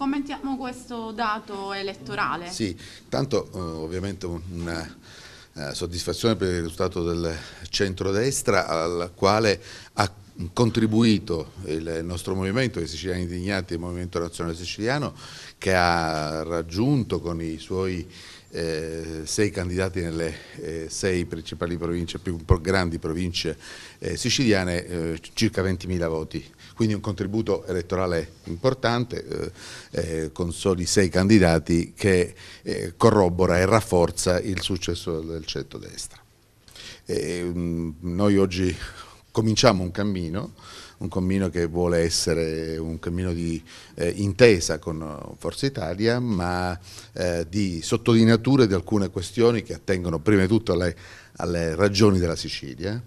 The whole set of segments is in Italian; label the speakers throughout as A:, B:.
A: Commentiamo questo dato elettorale.
B: Sì, tanto ovviamente una soddisfazione per il risultato del centrodestra al quale ha contribuito il nostro movimento, i Siciliani Indignati, il Movimento Nazionale Siciliano, che ha raggiunto con i suoi 6 candidati nelle 6 principali province, più grandi province siciliane, circa 20.000 voti. Quindi un contributo elettorale importante con soli 6 candidati che corrobora e rafforza il successo del centrodestra. Noi oggi cominciamo un cammino che vuole essere un cammino di intesa con Forza Italia, ma di sottolineatura di alcune questioni che attengono prima di tutto alle ragioni della Sicilia,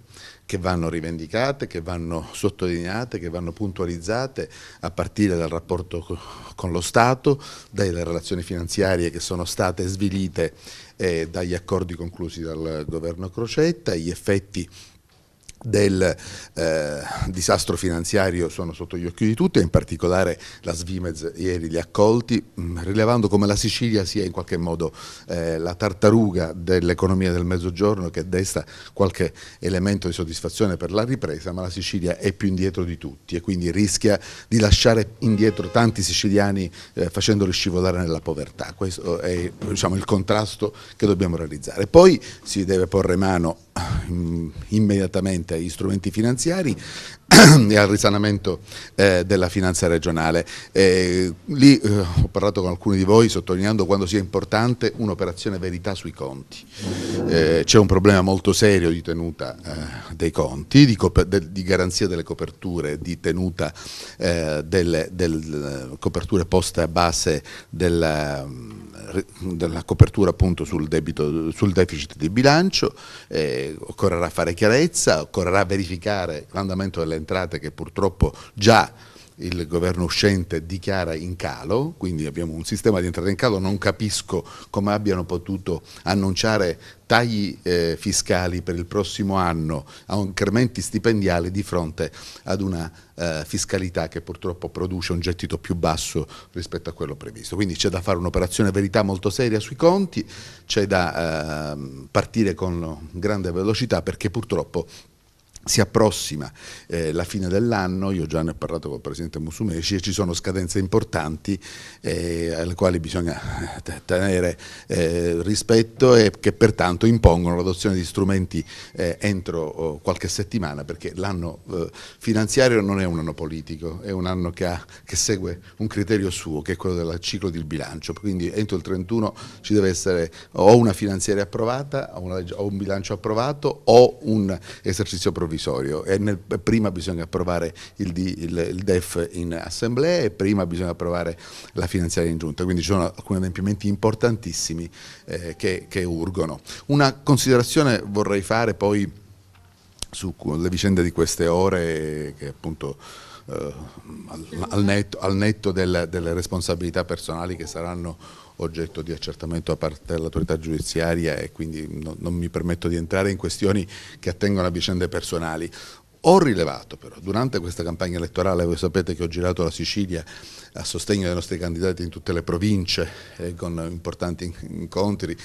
B: che vanno rivendicate, che vanno sottolineate, che vanno puntualizzate a partire dal rapporto con lo Stato, dalle relazioni finanziarie che sono state svilite dagli accordi conclusi dal governo Crocetta. Gli effetti del disastro finanziario sono sotto gli occhi di tutti, e in particolare la Svimez ieri li ha accolti, rilevando come la Sicilia sia in qualche modo la tartaruga dell'economia del Mezzogiorno, che desta qualche elemento di soddisfazione per la ripresa, ma la Sicilia è più indietro di tutti e quindi rischia di lasciare indietro tanti siciliani facendoli scivolare nella povertà. Questo è, diciamo, il contrasto che dobbiamo realizzare. Poi si deve porre mano immediatamente agli strumenti finanziari e al risanamento della finanza regionale. Lì ho parlato con alcuni di voi sottolineando quanto sia importante un'operazione verità sui conti. C'è un problema molto serio di tenuta dei conti, di garanzia delle coperture, di tenuta delle coperture poste a base della copertura appunto sul deficit di bilancio. Occorrerà fare chiarezza, occorrerà verificare l'andamento delle entrate che purtroppo già il governo uscente dichiara in calo, quindi abbiamo un sistema di entrate in calo. Non capisco come abbiano potuto annunciare tagli fiscali per il prossimo anno a incrementi stipendiali di fronte ad una fiscalità che purtroppo produce un gettito più basso rispetto a quello previsto. Quindi c'è da fare un'operazione verità molto seria sui conti, c'è da partire con grande velocità, perché purtroppo si approssima la fine dell'anno. Io già ne ho parlato con il Presidente Musumeci e ci sono scadenze importanti alle quali bisogna tenere rispetto e che pertanto impongono l'adozione di strumenti entro qualche settimana, perché l'anno finanziario non è un anno politico, è un anno che segue un criterio suo, che è quello del ciclo del bilancio. Quindi entro il 31 ci deve essere o una finanziaria approvata, o un bilancio approvato, o un esercizio provvisorio. E prima bisogna approvare il DEF in assemblea e prima bisogna approvare la finanziaria in giunta, quindi ci sono alcuni adempimenti importantissimi che urgono. Una considerazione vorrei fare poi sulle vicende di queste ore, che appunto al netto delle responsabilità personali che saranno oggetto di accertamento da parte dell'autorità giudiziaria, e quindi non mi permetto di entrare in questioni che attengono a vicende personali. Ho rilevato però, durante questa campagna elettorale, voi sapete che ho girato la Sicilia a sostegno dei nostri candidati in tutte le province, con importanti incontri,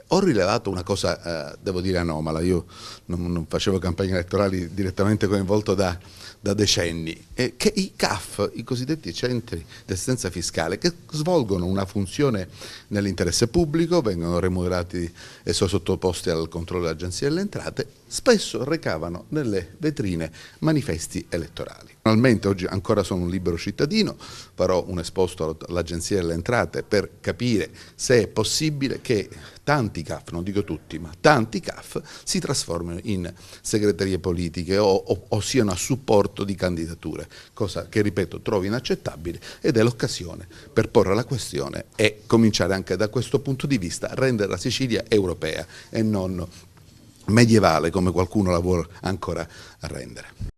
B: ho rilevato una cosa, devo dire, anomala. Io non facevo campagne elettorali direttamente coinvolto da decenni, che i CAF, i cosiddetti centri di assistenza fiscale, che svolgono una funzione nell'interesse pubblico, vengono remunerati e sono sottoposti al controllo dell'Agenzia delle Entrate, spesso recavano nelle vetrine manifesti elettorali. Personalmente oggi ancora sono un libero cittadino, farò un esposto all'Agenzia delle Entrate per capire se è possibile che tanti CAF, non dico tutti, ma tanti CAF si trasformino in segreterie politiche o siano a supporto di candidature, cosa che, ripeto, trovo inaccettabile, ed è l'occasione per porre la questione e cominciare anche da questo punto di vista a rendere la Sicilia europea e non medievale come qualcuno la vuole ancora rendere.